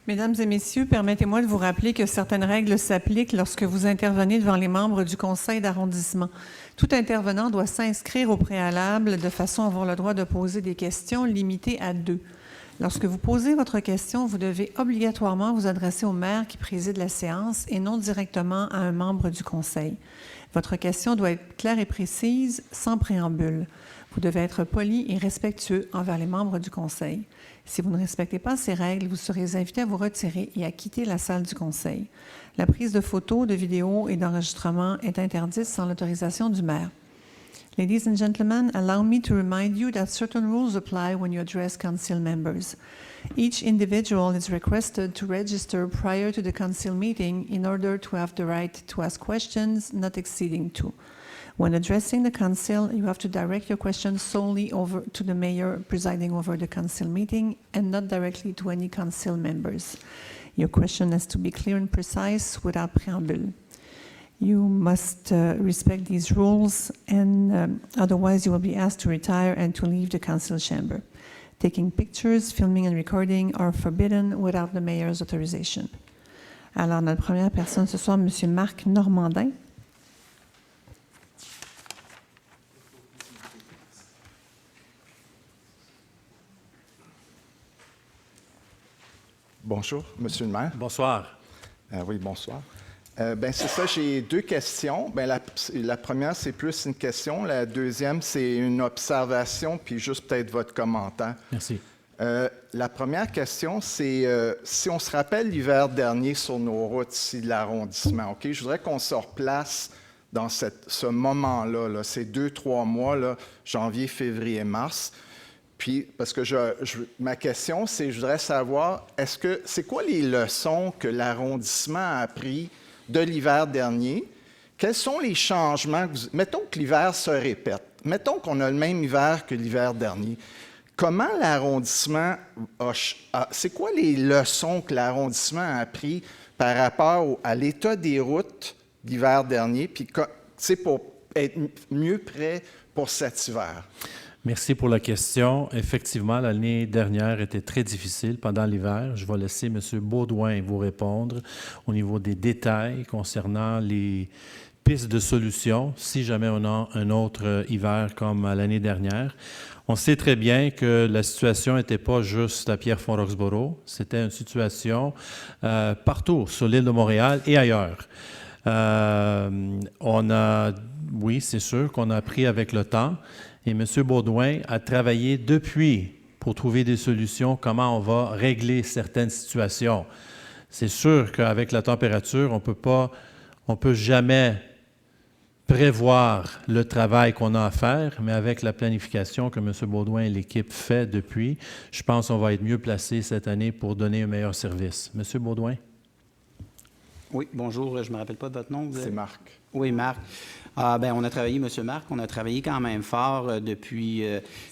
Mesdames et messieurs, permettez-moi de vous rappeler que certaines règles s'appliquent lorsque vous intervenez devant les membres du conseil d'arrondissement. Tout intervenant doit s'inscrire au préalable de façon à avoir le droit de poser des questions limitées à 2. Lorsque vous posez votre question, vous devez obligatoirement vous adresser au maire qui préside la séance et non directement à un membre du conseil. Votre question doit être claire et précise, sans préambule. Vous devez être poli et respectueux envers les membres du conseil. Si vous ne respectez pas ces règles, vous serez invité à vous retirer et à quitter la salle du conseil. La prise de photos, de vidéos et d'enregistrement est interdite sans l'autorisation du maire. Ladies and gentlemen, allow me to remind you that certain rules apply when you address council members. Each individual is requested to register prior to the council meeting in order to have the right to ask questions not exceeding 2. When addressing the council, you have to direct your questions solely over to the mayor presiding over the council meeting and not directly to any council members. Your question has to be clear and precise without preamble. You must respect these rules, and otherwise you will be asked to retire and to leave the council chamber. Taking pictures, filming and recording are forbidden without the mayor's authorization. Alors, notre première personne ce soir, M. Marc Normandin. Bonjour, Monsieur le maire. Bonsoir. Oui, bonsoir. C'est ça, j'ai 2 questions. La première, c'est plus une question. La deuxième, c'est une observation, puis juste peut-être votre commentaire. Merci. La première question, c'est si on se rappelle l'hiver dernier sur nos routes ici de l'arrondissement, OK? Je voudrais qu'on se replace dans ce moment-là, ces 2-3 mois, là, janvier, février, mars. Puis, parce que ma question, c'est, je voudrais savoir, c'est quoi les leçons que l'arrondissement a appris de l'hiver dernier? Quels sont les changements? Mettons que l'hiver se répète. Mettons qu'on a le même hiver que l'hiver dernier. Comment l'arrondissement c'est quoi les leçons que l'arrondissement a appris par rapport à l'état des routes l'hiver dernier, puis pour être mieux prêt pour cet hiver? Merci pour la question. Effectivement, l'année dernière était très difficile pendant l'hiver. Je vais laisser M. Baudouin vous répondre au niveau des détails concernant les pistes de solutions si jamais on a un autre hiver comme l'année dernière. On sait très bien que la situation n'était pas juste à Pierrefonds-Roxboro, c'était une situation partout sur l'île de Montréal et ailleurs. Oui, c'est sûr qu'on a appris avec le temps. Et M. Baudouin a travaillé depuis pour trouver des solutions, comment on va régler certaines situations. C'est sûr qu'avec la température, on peut jamais prévoir le travail qu'on a à faire, mais avec la planification que M. Baudouin et l'équipe fait depuis, je pense qu'on va être mieux placé cette année pour donner un meilleur service. M. Baudouin? Oui, bonjour, je ne me rappelle pas de votre nom. C'est Marc. Oui, Marc. On a travaillé, M. Marc, on a travaillé quand même fort depuis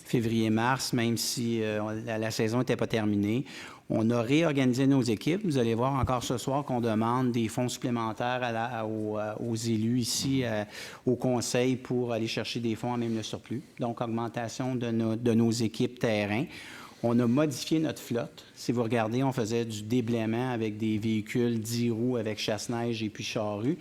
février-mars, même si la saison n'était pas terminée. On a réorganisé nos équipes. Vous allez voir encore ce soir qu'on demande des fonds supplémentaires aux élus ici, au conseil, pour aller chercher des fonds à même le surplus. Donc, augmentation de nos équipes terrain. On a modifié notre flotte. Si vous regardez, on faisait du déblaiement avec des véhicules 10 roues avec chasse-neige et puis charrue.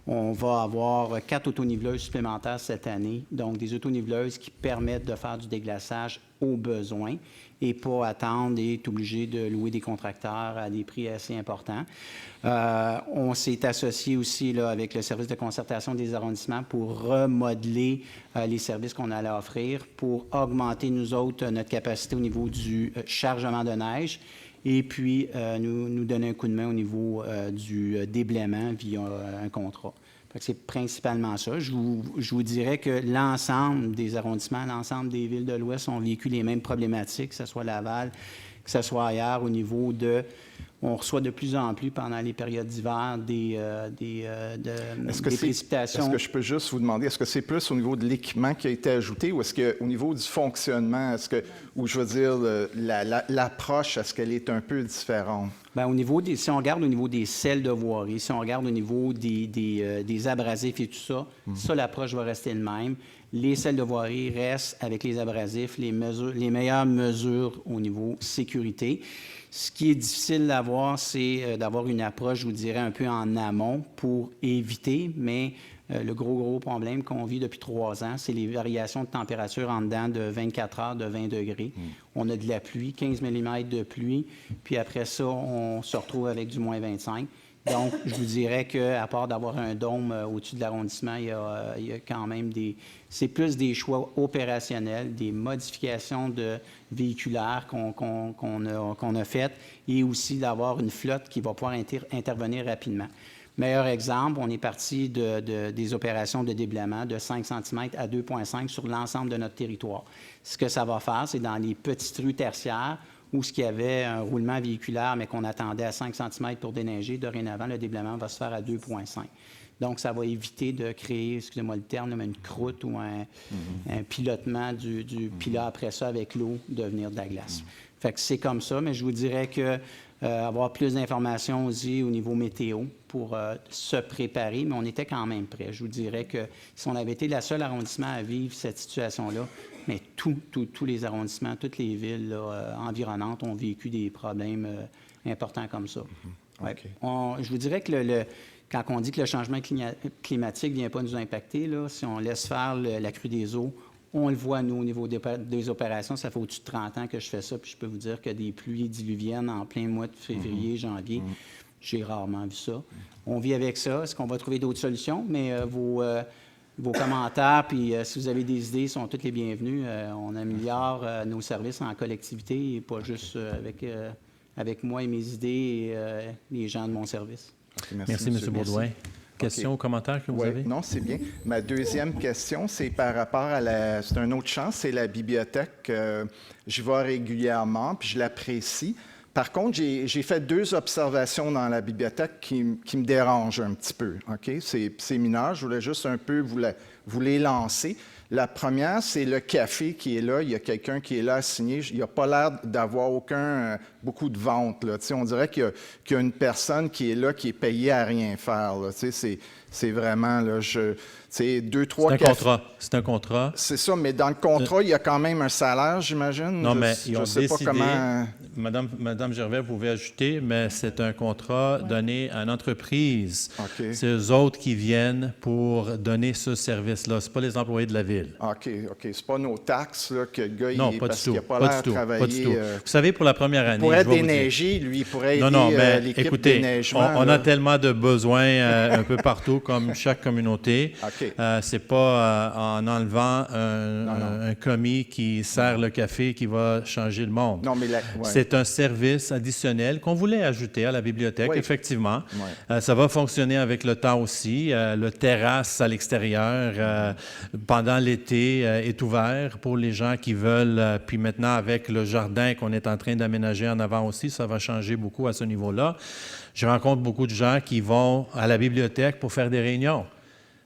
On va avoir 4 autoniveleuses supplémentaires cette année, donc des autoniveleuses qui permettent de faire du déglaçage au besoin et pas attendre et être obligé de louer des contracteurs à des prix assez importants. On s'est associé aussi là, avec le service de concertation des arrondissements pour remodeler les services qu'on allait offrir, pour augmenter, nous autres, notre capacité au niveau du chargement de neige et puis nous donner un coup de main au niveau du déblaiement via un contrat. C'est principalement ça. Je vous dirais que l'ensemble des arrondissements, l'ensemble des villes de l'Ouest ont vécu les mêmes problématiques, que ce soit Laval, que ce soit ailleurs, au niveau de... On reçoit de plus en plus pendant les périodes d'hiver des précipitations. Est-ce que je peux juste vous demander, est-ce que c'est plus au niveau de l'équipement qui a été ajouté ou est-ce qu'au niveau du fonctionnement, ou je veux dire, l'approche, est-ce qu'elle est un peu différente? Bien, si on regarde au niveau des selles de voirie, si on regarde au niveau des abrasifs et tout ça, ça, l'approche va rester le même. Les selles de voirie restent avec les abrasifs, les meilleures mesures au niveau sécurité. Ce qui est difficile d'avoir, c'est d'avoir une approche, je vous dirais, un peu en amont pour éviter, mais le gros problème qu'on vit depuis 3 ans, c'est les variations de température en dedans de 24 heures, de 20 degrés. On a de la pluie, 15 mm de pluie, puis après ça, on se retrouve avec du moins 25. Donc, je vous dirais qu'à part d'avoir un dôme au-dessus de l'arrondissement, il y a quand même c'est plus des choix opérationnels, des modifications véhiculaires qu'on a faites et aussi d'avoir une flotte qui va pouvoir intervenir rapidement. Meilleur exemple, on est parti des opérations de déblaiement de 5 cm à 2,5 sur l'ensemble de notre territoire. Ce que ça va faire, c'est dans les petites rues tertiaires où il y avait un roulement véhiculaire, mais qu'on attendait à 5 cm pour déneiger, dorénavant, le déblaiement va se faire à 2,5. Donc, ça va éviter de créer, excusez-moi le terme, mais une croûte ou un pilotement du pilat après ça avec l'eau devenir de la glace. Fait que c'est comme ça, mais je vous dirais que avoir plus d'informations aussi au niveau météo pour se préparer, mais on était quand même prêt. Je vous dirais que si on avait été le seul arrondissement à vivre cette situation-là, mais tous les arrondissements, toutes les villes là, environnantes ont vécu des problèmes importants comme ça. Ouais. Okay. Je vous dirais que quand on dit que le changement climatique ne vient pas nous impacter, là, si on laisse faire la crue des eaux, on le voit, nous, au niveau des opérations. Ça fait au-dessus de 30 ans que je fais ça, puis je peux vous dire que des pluies diluviennes en plein mois de février, janvier, j'ai rarement vu ça. On vit avec ça. Est-ce qu'on va trouver d'autres solutions? Mais vos commentaires, puis si vous avez des idées, sont toutes les bienvenus. On améliore nos services en collectivité et pas juste avec moi et mes idées et les gens de mon service. Okay, merci, M. Baudouin. Questions ou commentaires que vous avez? Non, c'est bien. Ma deuxième question, c'est par rapport à c'est un autre champ, c'est la bibliothèque. J'y vais régulièrement, puis je l'apprécie. Par contre, j'ai fait 2 observations dans la bibliothèque qui me dérangent un petit peu. Okay? C'est mineur, je voulais juste un peu vous les lancer. La première, c'est le café qui est là. Il y a quelqu'un qui est là à signer. Il n'y a pas l'air d'avoir beaucoup de ventes. Là. On dirait qu'il y a une personne qui est là, qui est payée à rien faire. Là. C'est vraiment... Là, 2, 3 cafés. C'est un contrat. C'est ça, mais dans le contrat, il y a quand même un salaire, j'imagine. Non, mais ils ont sais décidé... pas comment... Madame Gervais, vous pouvez ajouter, mais c'est un contrat donné à une entreprise. Okay. C'est eux autres qui viennent pour donner ce service-là. Ce pas les employés de la ville. OK. C'est pas nos taxes là, que le gars, non, pas du tout. Pas du tout. Vous savez, pour la première année... Il pourrait déneiger, lui, il pourrait aider mais l'équipe écoutez, de déneigement. On a tellement de besoins un peu partout, comme chaque communauté. Okay. C'est pas en enlevant un commis qui sert le café qui va changer le monde. Non, mais c'est un service additionnel qu'on voulait ajouter à la bibliothèque, effectivement. Oui. Ça va fonctionner avec le temps aussi. Le terrasse à l'extérieur pendant l'été est ouvert pour les gens qui veulent. Puis maintenant, avec le jardin qu'on est en train d'aménager en avant aussi, ça va changer beaucoup à ce niveau-là. Je rencontre beaucoup de gens qui vont à la bibliothèque pour faire des réunions.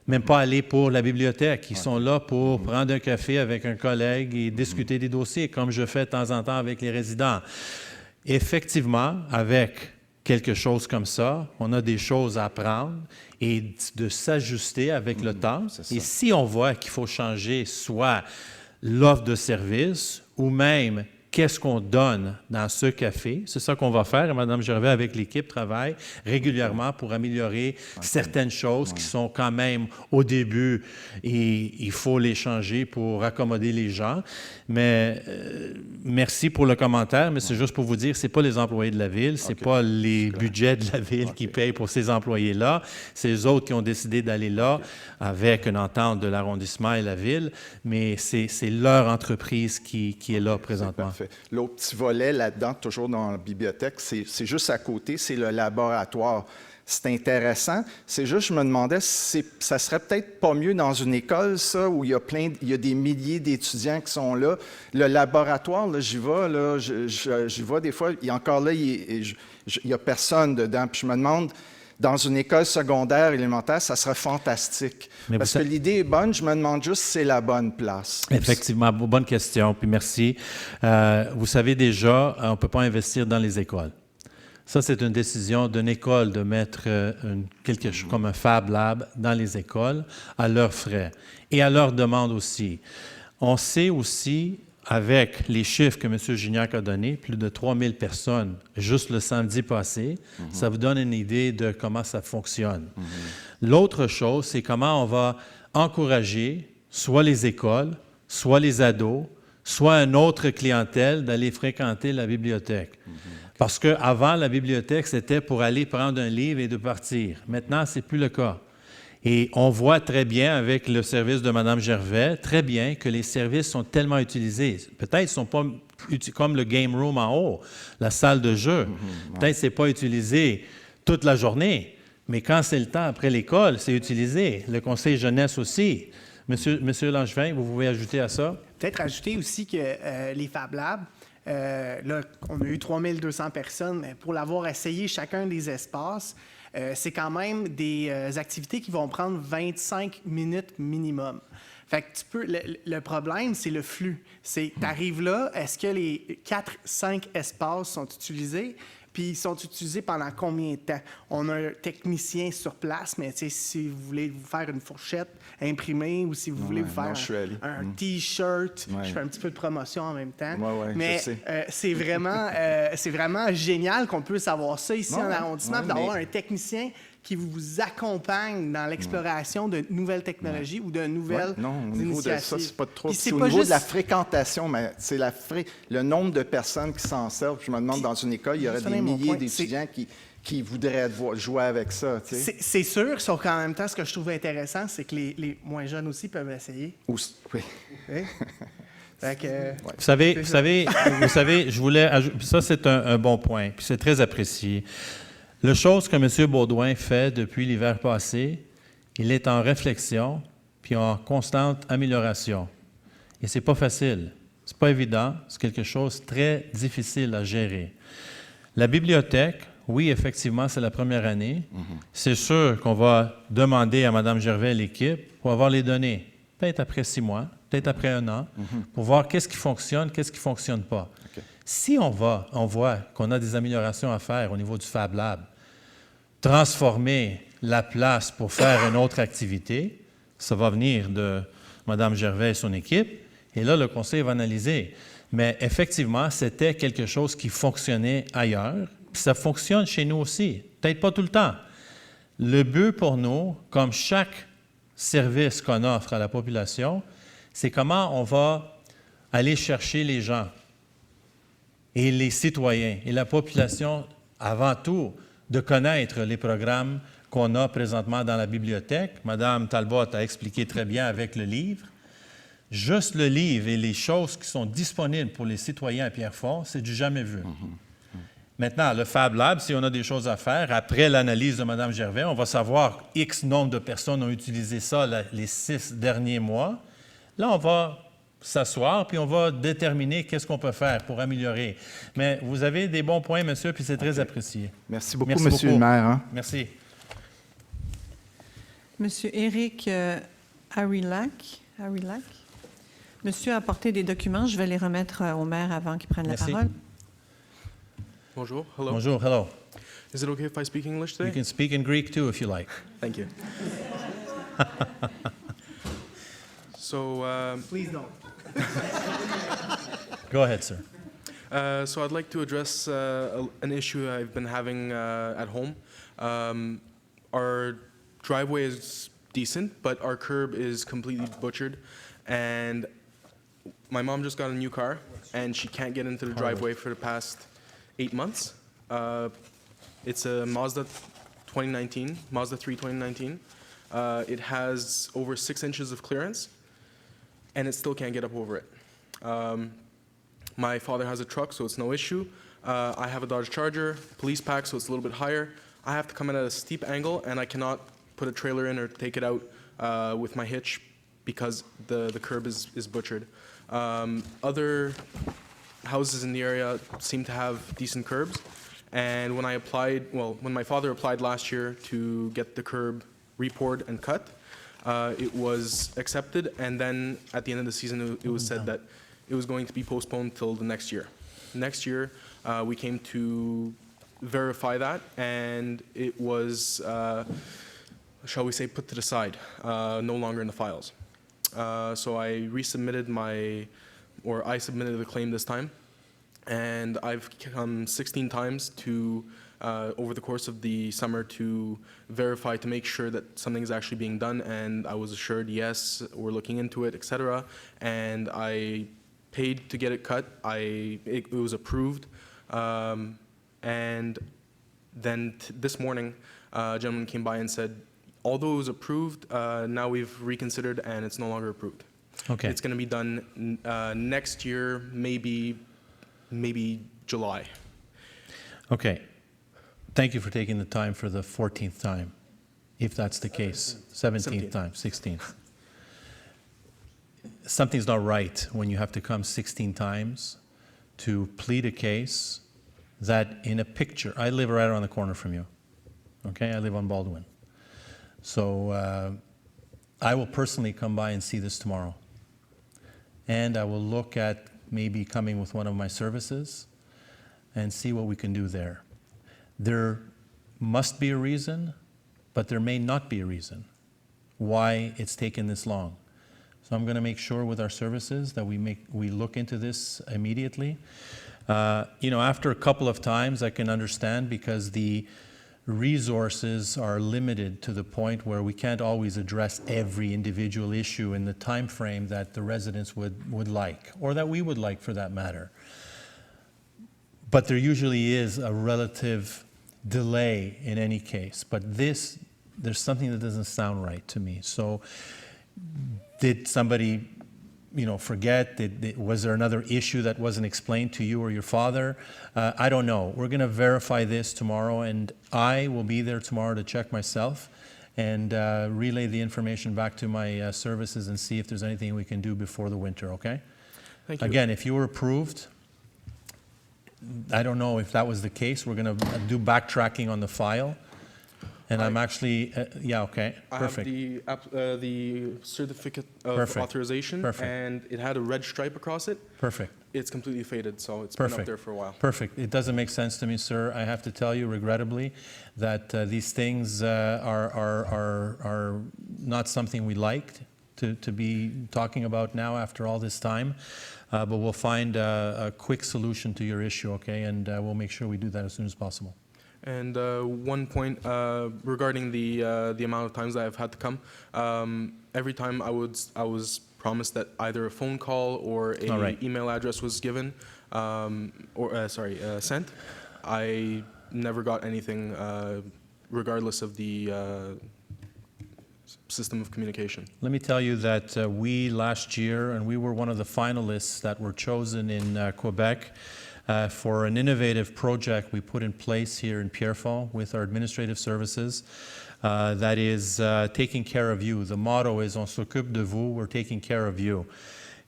Même pas aller pour la bibliothèque. Ils sont là pour prendre un café avec un collègue et discuter des dossiers, comme je fais de temps en temps avec les résidents. Effectivement, avec quelque chose comme ça, on a des choses à apprendre et de s'ajuster avec le temps. Et si on voit qu'il faut changer soit l'offre de service ou même qu'est-ce qu'on donne dans ce café. C'est ça qu'on va faire. Et Mme Gervais, avec l'équipe, travaille régulièrement pour améliorer certaines choses qui sont quand même au début et il faut les changer pour accommoder les gens. Mais merci pour le commentaire, mais c'est juste pour vous dire, c'est pas les employés de la ville, c'est pas les budgets de la ville qui payent pour ces employés-là. C'est eux autres qui ont décidé d'aller là avec une entente de l'arrondissement et la ville, mais c'est leur entreprise qui est là présentement. Parfait. L'autre petit volet là-dedans, toujours dans la bibliothèque, c'est juste à côté, c'est le laboratoire. C'est intéressant. C'est juste, je me demandais si ça serait peut-être pas mieux dans une école, ça, où il y a des milliers d'étudiants qui sont là. Le laboratoire, là, j'y vais des fois, et encore là, il n'y a personne dedans. Puis je me demande, dans une école secondaire élémentaire, ça serait fantastique. Parce que l'idée est bonne, je me demande juste si c'est la bonne place. Effectivement, bonne question, puis merci. Vous savez déjà, on ne peut pas investir dans les écoles. Ça, c'est une décision d'une école de mettre quelque chose comme un Fab Lab dans les écoles à leurs frais et à leur demande aussi. On sait aussi, avec les chiffres que M. Gignac a donnés, plus de 3000 personnes juste le samedi passé, ça vous donne une idée de comment ça fonctionne. L'autre chose, c'est comment on va encourager soit les écoles, soit les ados, soit une autre clientèle d'aller fréquenter la bibliothèque. Parce qu'avant, la bibliothèque, c'était pour aller prendre un livre et de partir. Maintenant, ce n'est plus le cas. Et on voit très bien avec le service de Mme Gervais, très bien que les services sont tellement utilisés. Peut-être qu'ils ne sont pas comme le game room en haut, la salle de jeu. Peut-être que ce n'est pas utilisé toute la journée, mais quand c'est le temps après l'école, c'est utilisé. Le conseil jeunesse aussi. Monsieur Langevin, vous pouvez ajouter à ça? Peut-être ajouter aussi que les Fab Labs, là, on a eu 3200 personnes, mais pour l'avoir essayé chacun des espaces, c'est quand même des activités qui vont prendre 25 minutes minimum. Fait que le problème, c'est le flux. Tu arrives là, est-ce que les 4-5 espaces sont utilisés? Puis ils sont utilisés pendant combien de temps? On a un technicien sur place, mais si vous voulez vous faire une fourchette imprimée ou si vous voulez vous faire un T-shirt, je fais un petit peu de promotion en même temps. Mais c'est vraiment génial qu'on puisse avoir ça ici en arrondissement, d'avoir un technicien qui vous accompagne dans l'exploration de nouvelles technologies ou de nouvelles au niveau de ça, c'est pas trop. C'est au pas niveau juste de la fréquentation, mais c'est le nombre de personnes qui s'en servent. Je me demande, dans une école, il y aurait des milliers d'étudiants qui voudraient jouer avec ça. C'est sûr, sauf qu'en même temps, ce que je trouve intéressant, c'est que les moins jeunes aussi peuvent essayer. Oui. Fait que, Vous savez, je voulais ajouter, ça c'est un bon point, puis c'est très apprécié. La chose que M. Baudouin fait depuis l'hiver passé, il est en réflexion puis en constante amélioration. Et c'est pas facile, c'est pas évident, c'est quelque chose de très difficile à gérer. La bibliothèque, oui, effectivement, c'est la première année. C'est sûr qu'on va demander à Mme Gervais et l'équipe pour avoir les données, peut-être après 6 mois, peut-être après 1 an, pour voir qu'est-ce qui fonctionne, qu'est-ce qui ne fonctionne pas. Si on voit qu'on a des améliorations à faire au niveau du Fab Lab, transformer la place pour faire une autre activité, ça va venir de Mme Gervais et son équipe, et là, le conseil va analyser. Mais effectivement, c'était quelque chose qui fonctionnait ailleurs, puis ça fonctionne chez nous aussi, peut-être pas tout le temps. Le but pour nous, comme chaque service qu'on offre à la population, c'est comment on va aller chercher les gens et les citoyens et la population, avant tout, de connaître les programmes qu'on a présentement dans la bibliothèque. Mme Talbot a expliqué très bien avec le livre. Juste le livre et les choses qui sont disponibles pour les citoyens à Pierrefonds, c'est du jamais vu. Maintenant, le Fab Lab, si on a des choses à faire, après l'analyse de Mme Gervais, on va savoir X nombre de personnes ont utilisé ça les 6 derniers mois. Là, on va s'asseoir, puis on va déterminer qu'est-ce qu'on peut faire pour améliorer. Mais vous avez des bons points, monsieur, puis c'est très apprécié. Merci beaucoup, monsieur le maire. Merci. Monsieur Éric Harilac. Monsieur a apporté des documents. Je vais les remettre au maire avant qu'il prenne la parole. Bonjour. Hello. Bonjour. Hello. Is it okay if I speak English today? You can speak in Greek too if you like. Thank you. So, please don't. Go ahead, sir. so I'd like to address an issue I've been having at home. Our driveway is decent, but our curb is completely butchered. And my mom just got a new car, and she can't get into the driveway for the past 8 months. It's a Mazda 3 2019. It has over 6 inches of clearance, and it still can't get up over it. My father has a truck, so it's no issue. I have a Dodge Charger, police pack, so it's a little bit higher. I have to come in at a steep angle, and I cannot put a trailer in or take it out with my hitch because the curb is butchered. Other houses in the area seem to have decent curbs, and when my father applied last year to get the curb re-poured and cut, it was accepted, and then at the end of the season, it was said that it was going to be postponed till the next year. Next year, we came to verify that, and it was, shall we say, put to the side, no longer in the files. So I resubmitted I submitted the claim this time, and I've come 16 times to, over the course of the summer, to verify, to make sure that something is actually being done, and I was assured, yes, we're looking into it, etc. And I paid to get it cut. It was approved, and then this morning, a gentleman came by and said, although it was approved, now we've reconsidered and it's no longer approved. Okay. It's going to be done next year, maybe July. Okay. Thank you for taking the time for the 14th time, if that's the case. 17th time, 16th. Something's not right when you have to come 16 times to plead a case that in a picture, I live right around the corner from you, okay? I live on Baldwin. So I will personally come by and see this tomorrow. And I will look at maybe coming with one of my services and see what we can do there. There must be a reason, but there may not be a reason why it's taken this long. So I'm going to make sure with our services that we look into this immediately. After a couple of times, I can understand because the resources are limited to the point where we can't always address every individual issue in the time frame that the residents would like, or that we would like for that matter. But there usually is a relative delay in any case. But there's something that doesn't sound right to me. So did somebody forget? Was there another issue that wasn't explained to you or your father? I don't know. We're going to verify this tomorrow, and I will be there tomorrow to check myself and relay the information back to my services and see if there's anything we can do before the winter, okay? Thank you. Again, if you were approved, I don't know if that was the case. We're going to do backtracking on the file. And I'm actually, okay, perfect. I have the certificate of Perfect. authorization, Perfect. and it had a red stripe across it. Perfect. It's completely faded, so it's been up there for a while. Perfect. It doesn't make sense to me, sir. I have to tell you, regrettably, that these things are not something we like to be talking about now after all this time. But we'll find a quick solution to your issue, okay? And we'll make sure we do that as soon as possible. And one point regarding the amount of times that I've had to come. Every time I was promised that either a phone call or an email address was given, sent. I never got anything, regardless of the system of communication. Let me tell you that we last year, and we were one of the finalists that were chosen in Quebec for an innovative project we put in place here in Pierrefonds with our administrative services that is taking care of you. The motto is "On s'occupe de vous," we're taking care of you.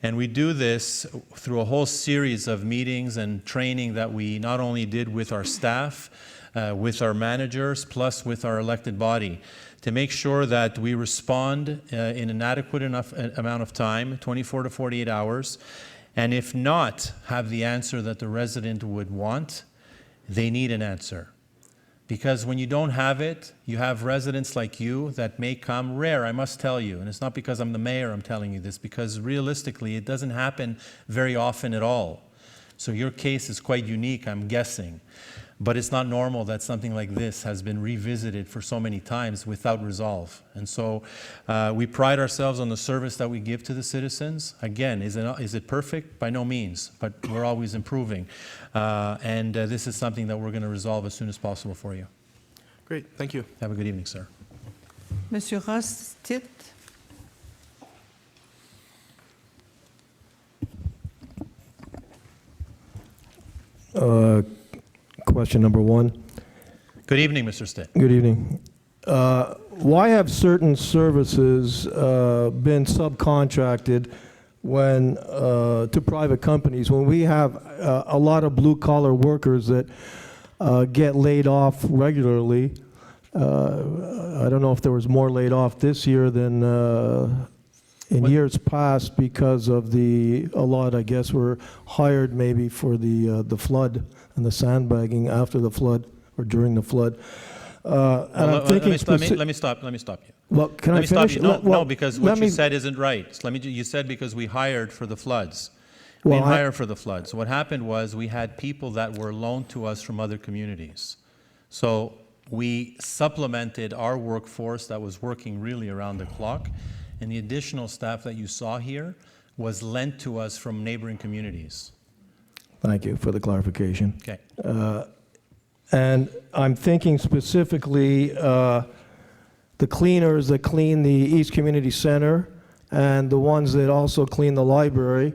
And we do this through a whole series of meetings and training that we not only did with our staff, with our managers, plus with our elected body, to make sure that we respond in an adequate enough amount of time, 24 to 48 hours, and if not have the answer that the resident would want, they need an answer. Because when you don't have it, you have residents like you that may come rare, I must tell you. And it's not because I'm the mayor I'm telling you this, because realistically it doesn't happen very often at all. So your case is quite unique, I'm guessing. But it's not normal that something like this has been revisited for so many times without resolve. And so we pride ourselves on the service that we give to the citizens. Again, is it perfect? By no means, but we're always improving. And this is something that we're going to resolve as soon as possible for you. Great, thank you. Have a good evening, sir. Monsieur Ross, titre. Question number one. Good evening, Mr. Stitt. Good evening. Why have certain services been subcontracted to private companies when we have a lot of blue-collar workers that get laid off regularly? I don't know if there was more laid off this year than in years past because of a lot, I guess, were hired maybe for the flood and the sandbagging after the flood. or during the flood. And Well, I'm thinking let me stop you. Well, can Let I me stop finish? you. No, Well, because let what me- you said isn't right. So you said because we hired for the floods. We Well, didn't I- hire for the floods. What happened was we had people that were loaned to us from other communities. So we supplemented our workforce that was working really around the clock, and the additional staff that you saw here was lent to us from neighboring communities. Thank you for the clarification. Okay. And I'm thinking specifically the cleaners that clean the East Community Center and the ones that also clean the library,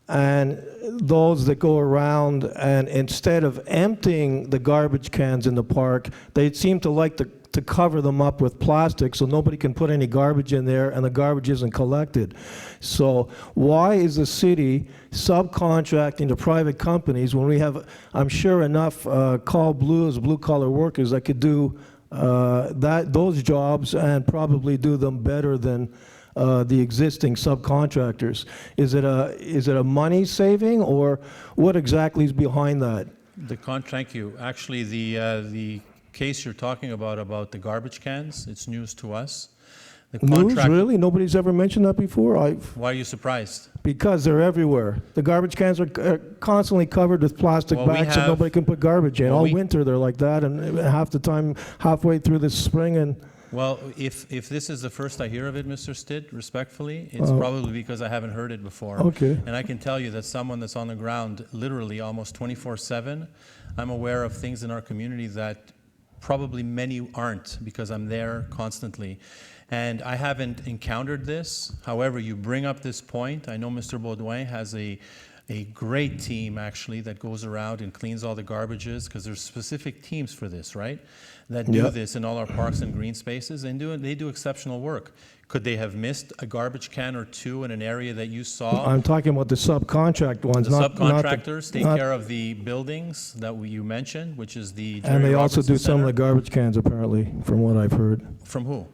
and those that go around and instead of emptying the garbage cans in the park, they seem to like to cover them up with plastic so nobody can put any garbage in there and the garbage isn't collected. So why is the city subcontracting to private companies when we have, I'm sure, enough blue-collar workers that could do those jobs and probably do them better than the existing subcontractors? Is it a money saving, or what exactly is behind that? Thank you. Actually, the case you're talking about the garbage cans, it's news to us. The News, really? Nobody's ever mentioned that before? Why are you surprised? Because they're everywhere. The garbage cans are constantly covered with plastic Well, we bags, so have- nobody can put garbage in. Well, All we- winter they're like that, and half the time, halfway through the spring, and Well, if this is the first I hear of it, Mr. Stitt, respectfully, it's probably because I haven't heard it before. Okay. And I can tell you that someone that's on the ground literally almost 24/7, I'm aware of things in our community that probably many aren't, because I'm there constantly. And I haven't encountered this. However, you bring up this point. I know Mr. Baudouin has a great team, actually, that goes around and cleans all the garbages, because there's specific teams for this, right? That do Yep. this in all our parks and green spaces, and they do exceptional work. Could they have missed a garbage can or two in an area that you saw? I'm talking about the subcontract ones, The not subcontractors take not- care of the buildings that you mentioned, which is the And they Jerry also do Robertson some of the Center. garbage cans, apparently, from what I've heard. From who?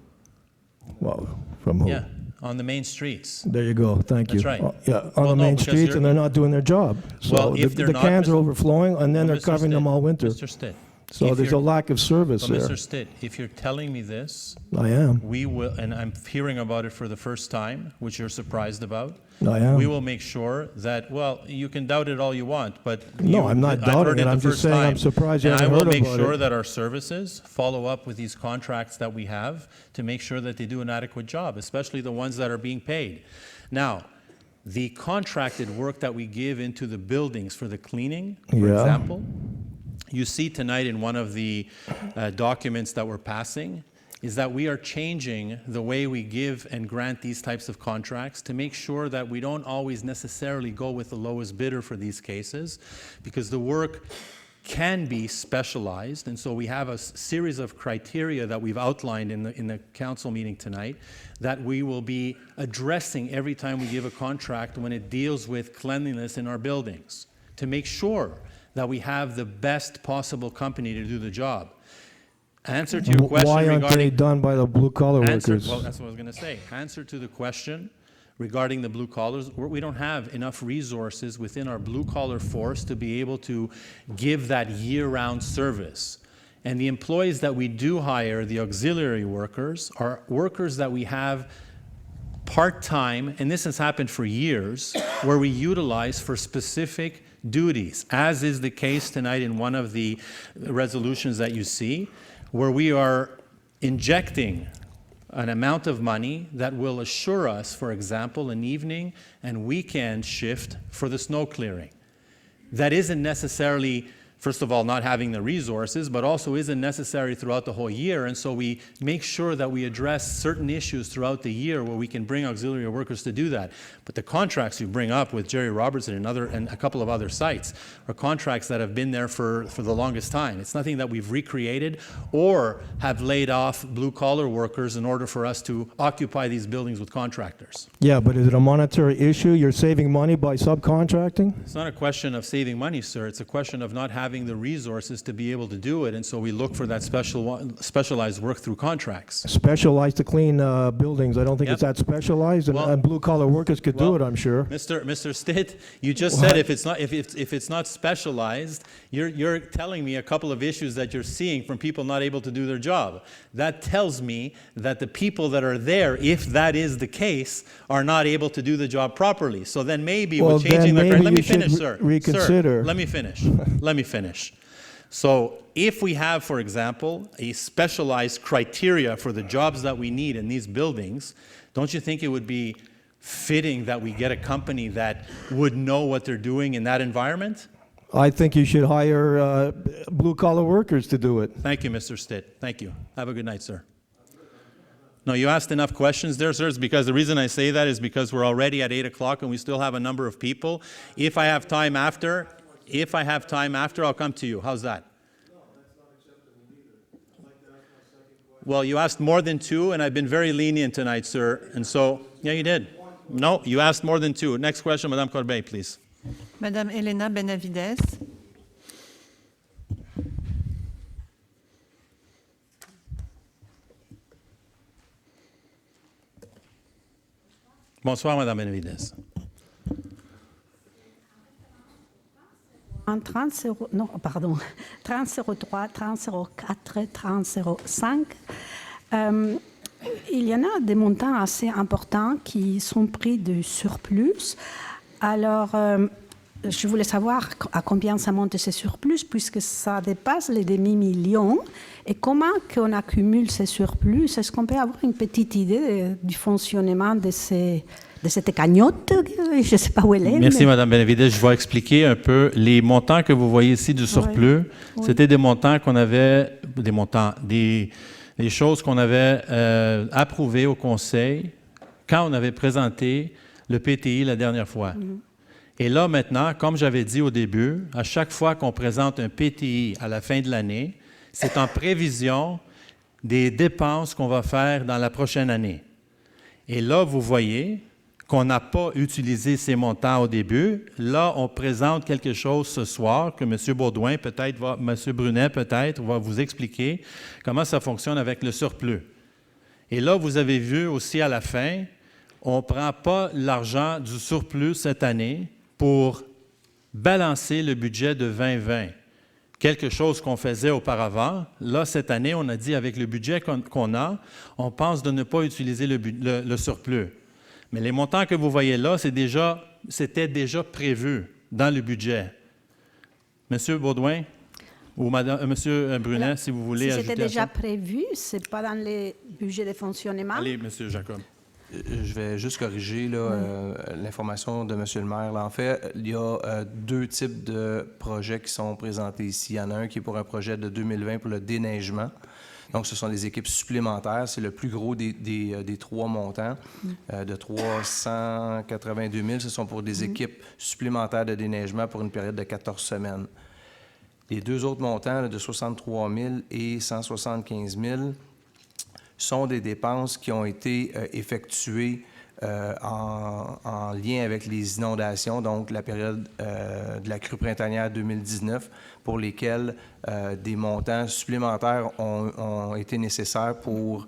Well, from who? Yeah, on the main streets. There you go, thank you. That's right. Yeah, on Well, the no, main because streets, you're- and they're not doing their job. Well, So if they're the not, cans are Mr. overflowing, and then Well, they're Mr. covering them Stitt, all winter. Mr. Stitt. So if there's a you're- lack of service But there. Mr. Stitt, if you're telling me this, I am, we will, and I'm hearing about it for the first time, which you're surprised about. I am. We will make sure that, well, you can doubt it all you want, but No, I'm not I've doubting heard it. the I'm just first saying I'm time. surprised you And haven't I will heard make about sure it. that our services follow up with these contracts that we have to make sure that they do an adequate job, especially the ones that are being paid. Now, the contracted work that we give into the buildings for the cleaning, for Yeah. example, you see tonight in one of the documents that we're passing, is that we are changing the way we give and grant these types of contracts to make sure that we don't always necessarily go with the lowest bidder for these cases, because the work can be specialized, and so we have a series of criteria that we've outlined in the council meeting tonight that we will be addressing every time we give a contract when it deals with cleanliness in our buildings, to make sure that we have the best possible company to do the job. Answer to your question Why aren't they regarding... done by the blue-collar workers? Well, that's what I was going to say. Answer to the question regarding the blue collars, we don't have enough resources within our blue collar force to be able to give that year-round service. And the employees that we do hire, the auxiliary workers, are workers that we have part-time, and this has happened for years, where we utilize for specific duties, as is the case tonight in one of the resolutions that you see, where we are injecting an amount of money that will assure us, for example, an evening and weekend shift for the snow clearing. That isn't necessarily, first of all, not having the resources, but also isn't necessary throughout the whole year. And so we make sure that we address certain issues throughout the year where we can bring auxiliary workers to do that. But the contracts you bring up with Jerry Robertson and a couple of other sites are contracts that have been there for the longest time. It's nothing that we've recreated or have laid off blue-collar workers in order for us to occupy these buildings with contractors. Yeah, but is it a monetary issue? You're saving money by subcontracting? It's not a question of saving money, sir. It's a question of not having having the resources to be able to do it, and so we look for that specialized work through contracts. Specialized to clean buildings. I don't think Yep. it's that specialized, Well- and blue-collar workers could do Well, it, I'm sure. Mr. Stitt, you just said if it's not specialized, you're telling me a couple of issues that you're seeing from people not able to do their job. That tells me that the people that are there, if that is the case, are not able to do the job properly. So then maybe Well, with changing then the maybe let me you should finish, sir. reconsider. Sir, let me finish. Let me finish. So if we have, for example, a specialized criteria for the jobs that we need in these buildings, don't you think it would be fitting that we get a company that would know what they're doing in that environment? I think you should hire blue-collar workers to do it. Thank you, Mr. Stitt. Thank you. Have a good night, sir. No, you asked enough questions there, sir. It's because the reason I say that is because we're already at 8 o'clock and we still have a number of people. If I have time after, I'll come to you. How's that? No, that's not acceptable either. I'd like to ask my second question. Well, you asked more than two, and I've been very lenient tonight, sir. And so, yeah, you did. No, you asked more than two. Next question, Madame Corbeil, please. Madame Elena Benavides. Bonsoir, Madame Benavides. En 3003, 3004, 3005, il y en a des montants assez importants qui sont pris de surplus. Alors, je voulais savoir à combien ça monte ces surplus, puisque ça dépasse les demi-millions. Et comment on accumule ces surplus? Est-ce qu'on peut avoir une petite idée du fonctionnement de cette cagnotte? Je ne sais pas où elle est. Merci, mais... Madame Benavides. Je vais expliquer un peu les montants que vous voyez ici du surplus. Oui. C'était des montants qu'on avait, des choses qu'on avait approuvées au Conseil quand on avait présenté le PTI la dernière fois. Et là, maintenant, comme j'avais dit au début, à chaque fois qu'on présente un PTI à la fin de l'année, c'est en prévision des dépenses qu'on va faire dans la prochaine année. Et là, vous voyez qu'on n'a pas utilisé ces montants au début. Là, on présente quelque chose ce soir que M. Baudouin, M. Brunet, peut-être, va vous expliquer comment ça fonctionne avec le surplus. Et là, vous avez vu aussi à la fin, on ne prend pas l'argent du surplus cette année pour balancer le budget de 2020. Quelque chose qu'on faisait auparavant. Là, cette année, on a dit avec le budget qu'on a, on pense de ne pas utiliser le surplus. Mais les montants que vous voyez là, c'était déjà prévu dans le budget. Monsieur Baudouin ou Monsieur Brunet, alors, si vous voulez si ajouter c'était déjà ça. prévu, ce n'est pas dans les budgets de fonctionnement? Allez, Monsieur Jacob. Je vais juste corriger l'information de M. le maire. Là, en fait, il y a deux types de projets qui sont présentés ici. Il y en a un qui est pour un projet de 2020 pour le déneigement. Donc, ce sont des équipes supplémentaires. C'est le plus gros des trois montants, de 382 000. Ce sont pour des équipes supplémentaires de déneigement pour une période de 14 semaines. Les deux autres montants, là, de 63 000 et 175 000, sont des dépenses qui ont été effectuées en lien avec les inondations, donc la période de la crue printanière 2019, pour lesquelles des montants supplémentaires ont été nécessaires pour,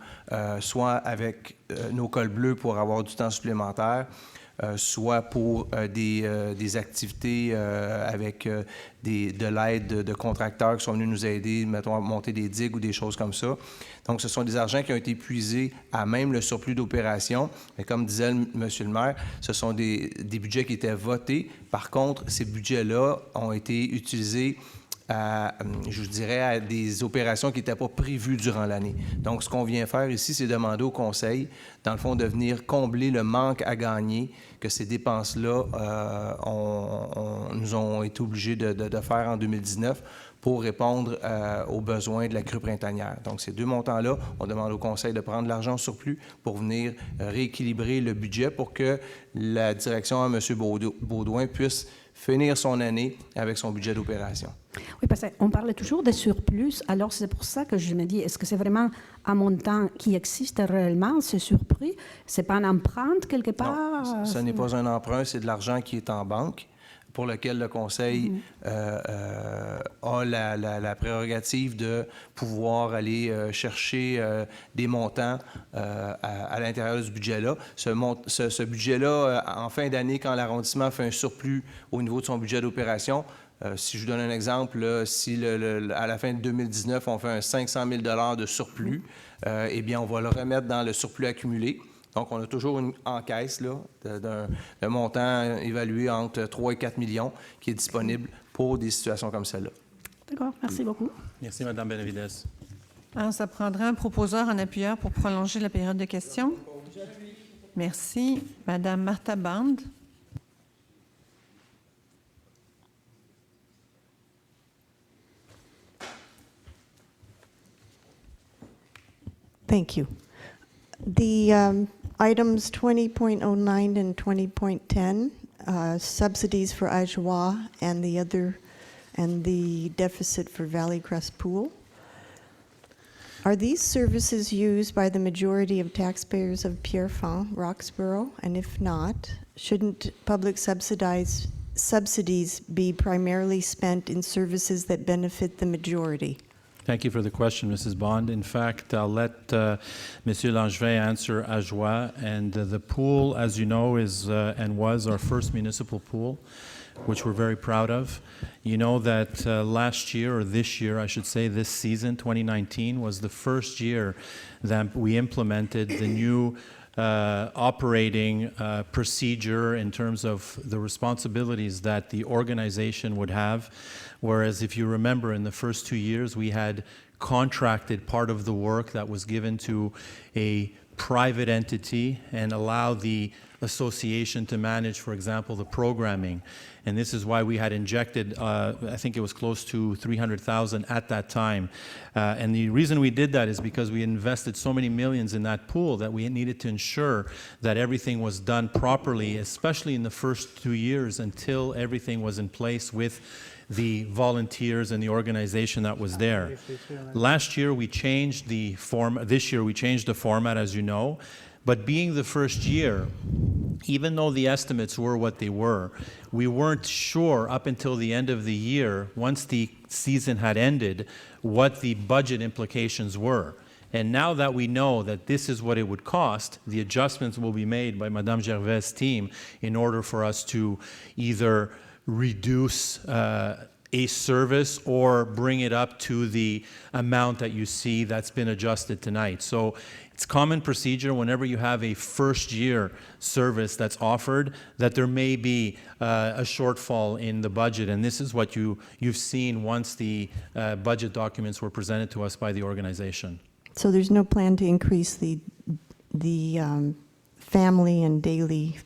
soit avec nos cols bleus pour avoir du temps supplémentaire, soit pour des activités avec de l'aide de contracteurs qui sont venus nous aider, mettons, à monter des digues ou des choses comme ça. Donc, ce sont des argents qui ont été épuisés à même le surplus d'opération. Mais comme disait M. le maire, ce sont des budgets qui étaient votés. Par contre, ces budgets-là ont été utilisés à des opérations qui n'étaient pas prévues durant l'année. Donc, ce qu'on vient faire ici, c'est demander au Conseil, dans le fond, de venir combler le manque à gagner que ces dépenses-là nous ont été obligés de faire en 2019 pour répondre aux besoins de la crue printanière. Donc, ces deux montants-là, on demande au Conseil de prendre l'argent au surplus pour venir rééquilibrer le budget pour que la direction à M. Baudouin puisse finir son année avec son budget d'opération. Oui, parce qu'on parle toujours de surplus. Alors, c'est pour ça que je me dis, est-ce que c'est vraiment un montant qui existe réellement, ce surplus? Ce n'est pas un emprunt quelque part? Non, ce n'est pas un emprunt, c'est de l'argent qui est en banque. pour lequel le Conseil a la prérogative de pouvoir aller chercher des montants à l'intérieur du budget-là. Ce budget-là, en fin d'année, quand l'arrondissement fait un surplus au niveau de son budget d'opération, si je vous donne un exemple, là, si à la fin de 2019, on fait un 500 000 de surplus, eh bien, on va le remettre dans le surplus accumulé. Donc, on a toujours en caisse d'un montant évalué entre 3 et 4 millions qui est disponible pour des situations comme celle-là. D'accord, merci beaucoup. Merci, Mme Benavides. Alors, ça prendra un proposeur en appuyeur pour prolonger la période de questions. Merci. Madame Martha Band. Thank you. The items 20.09 and 20.10, subsidies for Ajoie and the deficit for Valley Crest Pool. Are these services used by the majority of taxpayers of Pierrefonds-Roxboro? And if not, shouldn't public subsidies be primarily spent in services that benefit the majority? Thank you for the question, Mrs. Bond. In fact, I'll let Monsieur Langevin answer Ajoie. And the pool, as you know, is and was our first municipal pool, which we're very proud of. You know that last year, or this year, I should say, this season, 2019, was the first year that we implemented the new operating procedure in terms of the responsibilities that the organization would have. Whereas if you remember, in the first 2 years, we had contracted part of the work that was given to a private entity and allow the association to manage, for example, the programming. And this is why we had injected, I think it was close to $300,000 at that time. And the reason we did that is because we invested so many millions in that pool that we needed to ensure that everything was done properly, especially in the first 2 years until everything was in place with the volunteers and the organization that was there. Last year we changed the format, this year we changed the format, as you know. But being the first year, even though the estimates were what they were, we weren't sure up until the end of the year, once the season had ended, what the budget implications were. And now that we know that this is what it would cost, the adjustments will be made by Madame Gervais' team in order for us to either reduce a service or bring it up to the amount that you see that's been adjusted tonight. So it's common procedure whenever you have a first-year service that's offered that there may be a shortfall in the budget, and this is what you've seen once the budget documents were presented to us by the organization. So there's no plan to increase the family and daily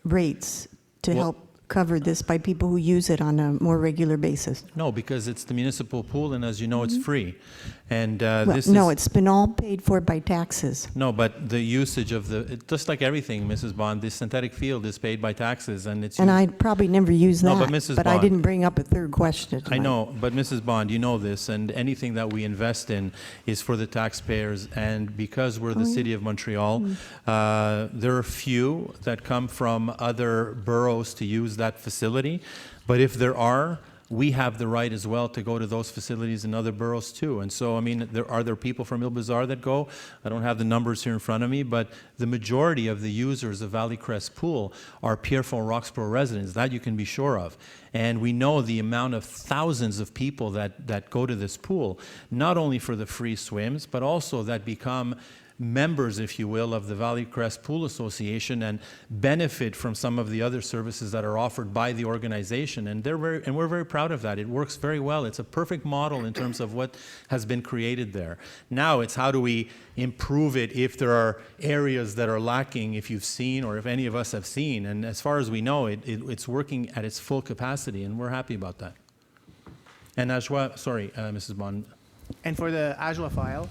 rates to help cover this by people who use it on a more regular basis? No, because it's the municipal pool, and as you know, it's free. And it's been all paid for by taxes. No, but the usage of just like everything, Mrs. Bond, this synthetic field is paid by taxes, and it's. And I probably never use that. No, but Mrs. Bond, I didn't bring up a third question. I know, but Mrs. Bond, you know this, and anything that we invest in is for the taxpayers. And because we're the city of Montreal, there are few that come from other boroughs to use that facility. But if there are, we have the right as well to go to those facilities in other boroughs too. And so, I mean, are there people from Ile-Bizarre that go? I don't have the numbers here in front of me, but the majority of the users of Valley Crest Pool are Pierrefonds-Roxboro residents. That you can be sure of. And we know the amount of thousands of people that go to this pool, not only for the free swims, but also that become members, if you will, of the Valley Crest Pool Association and benefit from some of the other services that are offered by the organization. And we're very proud of that. It works very well. It's a perfect model in terms of what has been created there. Now it's how do we improve it if there are areas that are lacking, if you've seen or if any of us have seen. And as far as we know, it's working at its full capacity, and we're happy about that. And Ajoie, sorry, Mrs. Bond. And for the Ajoie file,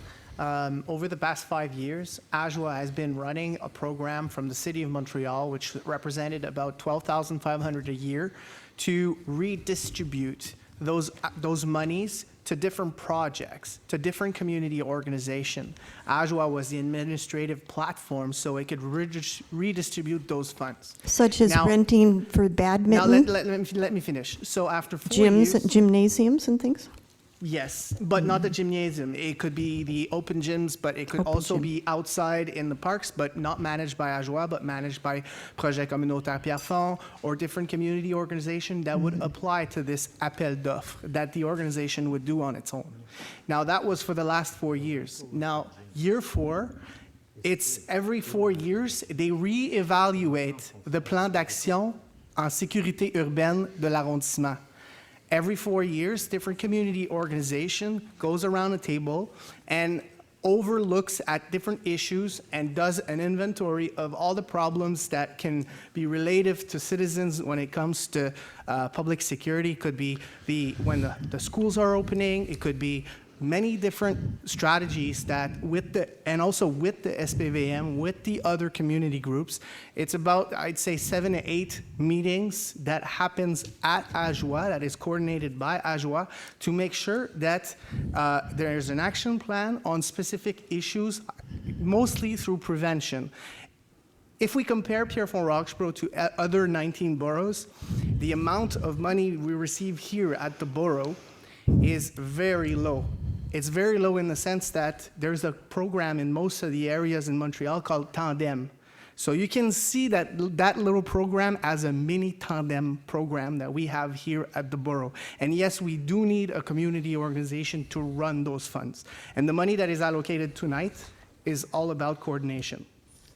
over the past 5 years, Ajoie has been running a program from the City of Montreal, which represented about $12,500 a year, to redistribute those monies to different projects, to different community organizations. AJWA was the administrative platform so it could redistribute those funds. Such as Now- renting for Now, badminton, let me finish. So after 4 gyms, years... gymnasiums and things? Yes, but not the gymnasium. It could be the open gyms, but it could Open also gym. be outside in the parks, but not managed by AJWA, but managed by Projet Communautaire Pierrefonds or different community organization that would apply to this appel d'offres that the organization would do on its own. Now, that was for the last 4 years. Now, year 4, it's every 4 years, they reevaluate the plan d'action en sécurité urbaine de l'arrondissement. Every 4 years, different community organization goes around a table and overlooks at different issues and does an inventory of all the problems that can be relative to citizens when it comes to public security. It could be when the schools are opening. It could be many different strategies that and also with the SPVM, with the other community groups. It's about, I'd say, 7 to 8 meetings that happens at AJWA, that is coordinated by AJWA, to make sure that there's an action plan on specific issues, mostly through prevention. If we compare Pierrefonds-Roxboro to other 19 boroughs, the amount of money we receive here at the borough is very low. It's very low in the sense that there's a program in most of the areas in Montreal called Tandem. So you can see that little program as a mini Tandem program that we have here at the borough. And yes, we do need a community organization to run those funds. And the money that is allocated tonight is all about coordination.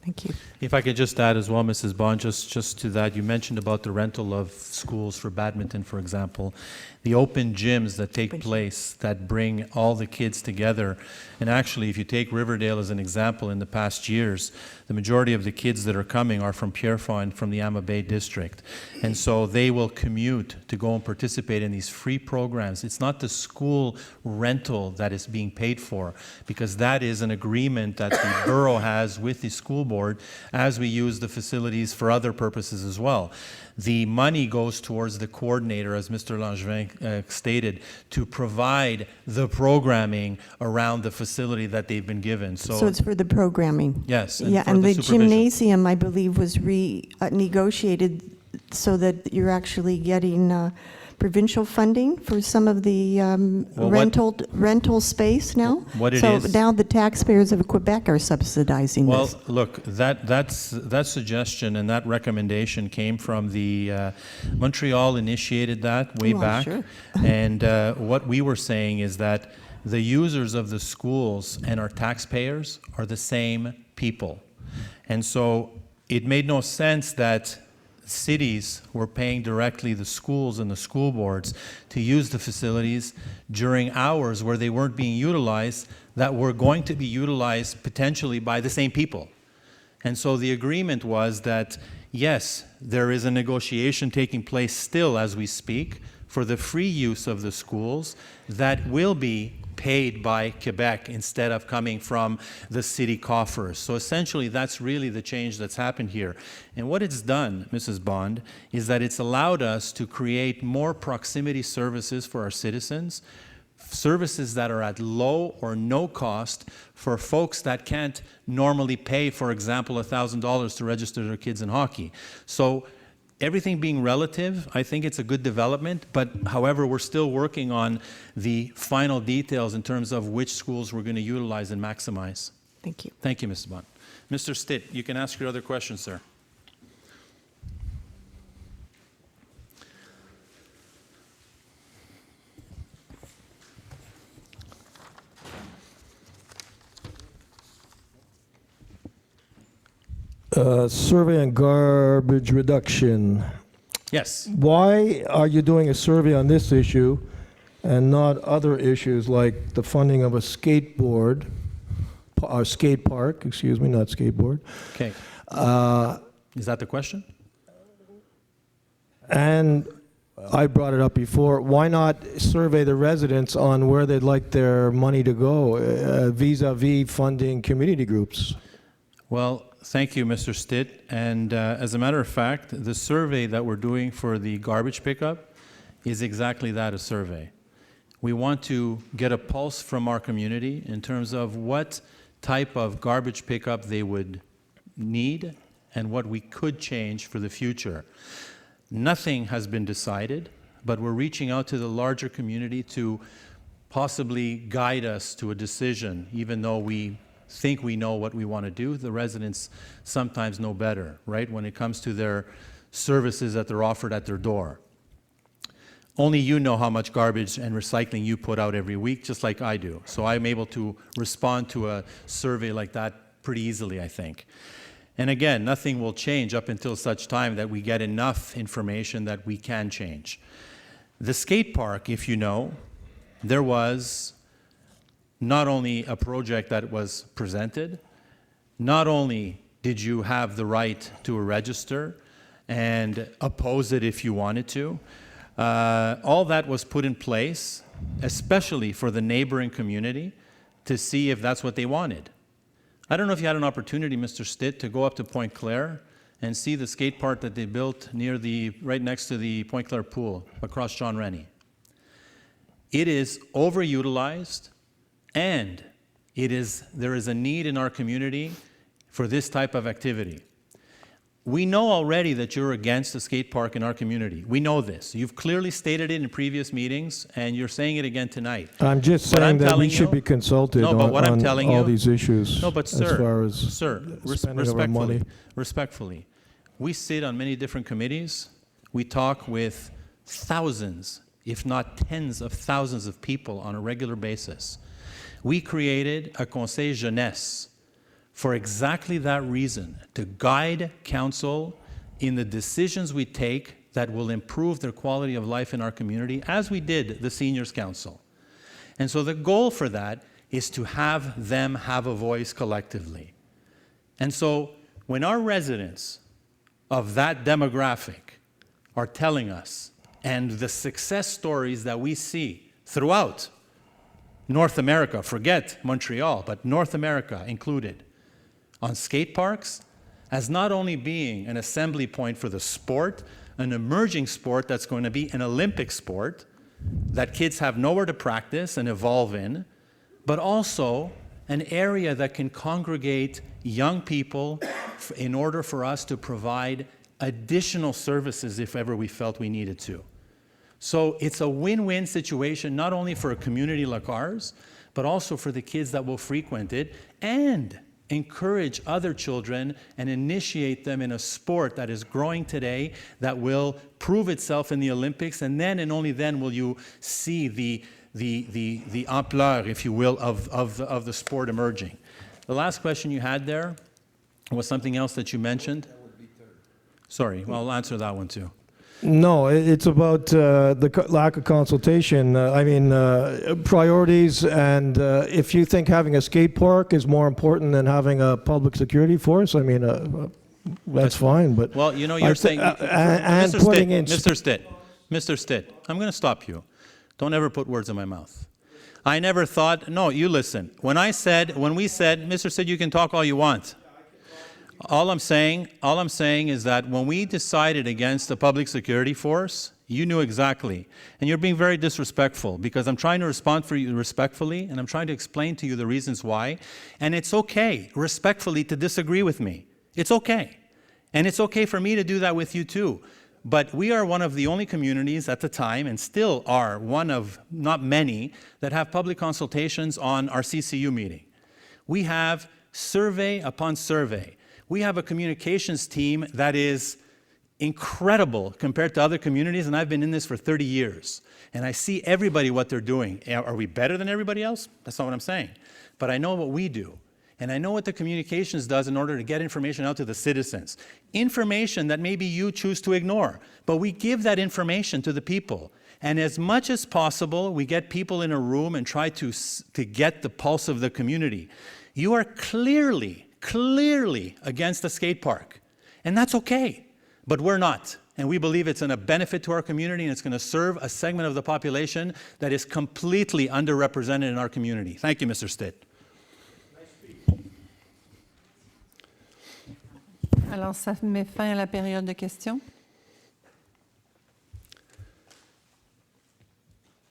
Thank you. If I could just add as well, Mrs. Bond, just to that, you mentioned about the rental of schools for badminton, for example. The open gyms that take place that bring all the kids together. And actually, if you take Riverdale as an example, in the past years, the majority of the kids that are coming are from Pierrefonds and from the Ama Bay district. And so they will commute to go and participate in these free programs. It's not the school rental that is being paid for, because that is an agreement that the borough has with the school board as we use the facilities for other purposes as well. The money goes towards the coordinator, as Mr. Langevin stated, to provide the programming around the facility that they've been given. So it's for the programming? Yes. Yeah, for and the supervision. gymnasium, I believe, was renegotiated so that you're actually getting provincial funding for some of the rental space now? What it so is- now the taxpayers of Quebec are subsidizing Well, this. look, that suggestion and that recommendation came from the Montreal initiated that way Well, back. sure. And what we were saying is that the users of the schools and our taxpayers are the same people. And so it made no sense that cities were paying directly the schools and the school boards to use the facilities during hours where they weren't being utilized, that were going to be utilized potentially by the same people. And so the agreement was that, yes, there is a negotiation taking place still as we speak for the free use of the schools that will be paid by Quebec instead of coming from the city coffers. So essentially, that's really the change that's happened here. And what it's done, Mrs. Bond, is that it's allowed us to create more proximity services for our citizens, services that are at low or no cost for folks that can't normally pay, for example, $1,000 to register their kids in hockey. So everything being relative, I think it's a good development, but however, we're still working on the final details in terms of which schools we're going to utilize and maximize. Thank you. Thank you, Mrs. Bond. Mr. Stitt, you can ask your other questions, sir. Survey on garbage reduction. Yes. Why are you doing a survey on this issue and not other issues like the funding of a skateboard, or skate park, excuse me, not skateboard? Okay. Is that the question? And I brought it up before, why not survey the residents on where they'd like their money to go vis-a-vis funding community groups? Well, thank you, Mr. Stitt. And as a matter of fact, the survey that we're doing for the garbage pickup is exactly that, a survey. We want to get a pulse from our community in terms of what type of garbage pickup they would need and what we could change for the future. Nothing has been decided, but we're reaching out to the larger community to possibly guide us to a decision, even though we think we know what we want to do. The residents sometimes know better, right, when it comes to their services that they're offered at their door. Only you know how much garbage and recycling you put out every week, just like I do. So I'm able to respond to a survey like that pretty easily, I think. And again, nothing will change up until such time that we get enough information that we can change. The skate park, if you know, there was not only a project that was presented, not only did you have the right to register and oppose it if you wanted to, all that was put in place, especially for the neighboring community, to see if that's what they wanted. I don't know if you had an opportunity, Mr. Stitt, to go up to Pointe Claire and see the skate park that they built right next to the Pointe Claire pool, across John Rennie. It is overutilized, and there is a need in our community for this type of activity. We know already that you're against a skate park in our community. We know this. You've clearly stated it in previous meetings, and you're saying it again tonight. I'm just saying that we should be consulted on all these issues. No, but as far as spending of our money. Respectfully, we sit on many different committees. We talk with thousands, if not tens of thousands of people on a regular basis. We created a Conseil Jeunesse for exactly that reason, to guide council in the decisions we take that will improve their quality of life in our community, as we did the Seniors Council. And so the goal for that is to have them have a voice collectively. And so when our residents of that demographic are telling us, and the success stories that we see throughout North America, forget Montreal, but North America included, on skate parks, as not only being an assembly point for the sport, an emerging sport that's going to be an Olympic sport that kids have nowhere to practice and evolve in, but also an area that can congregate young people in order for us to provide additional services if ever we felt we needed to. So it's a win-win situation, not only for a community like ours, but also for the kids that will frequent it, and encourage other children and initiate them in a sport that is growing today, that will prove itself in the Olympics, and then and only then will you see the ampleur, if you will, of the sport emerging. The last question you had there was something else that you mentioned? That would be third. Sorry, well, I'll answer that one too. No, it's about the lack of consultation. Priorities, and if you think having a skate park is more important than having a public security force, that's fine. But well, you know, you're saying, Mr. Stitt, I'm going to stop you. Don't ever put words in my mouth. I never thought. No, you listen. When we said, Mr. Stitt, you can talk all you want. All I'm saying is that when we decided against the public security force, you knew exactly. And you're being very disrespectful, because I'm trying to respond for you respectfully, and I'm trying to explain to you the reasons why. And it's okay, respectfully, to disagree with me. It's okay. And it's okay for me to do that with you too. But we are one of the only communities at the time, and still are one of not many, that have public consultations on our CCU meeting. We have survey upon survey. We have a communications team that is incredible compared to other communities, and I've been in this for 30 years. And I see everybody what they're doing. Are we better than everybody else? That's not what I'm saying. But I know what we do. And I know what the communications does in order to get information out to the citizens. Information that maybe you choose to ignore. But we give that information to the people. And as much as possible, we get people in a room and try to get the pulse of the community. You are clearly against the skate park. And that's okay. But we're not. And we believe it's a benefit to our community, and it's going to serve a segment of the population that is completely underrepresented in our community. Thank you, Mr. Stitt. Alors, ça met fin à la période de questions.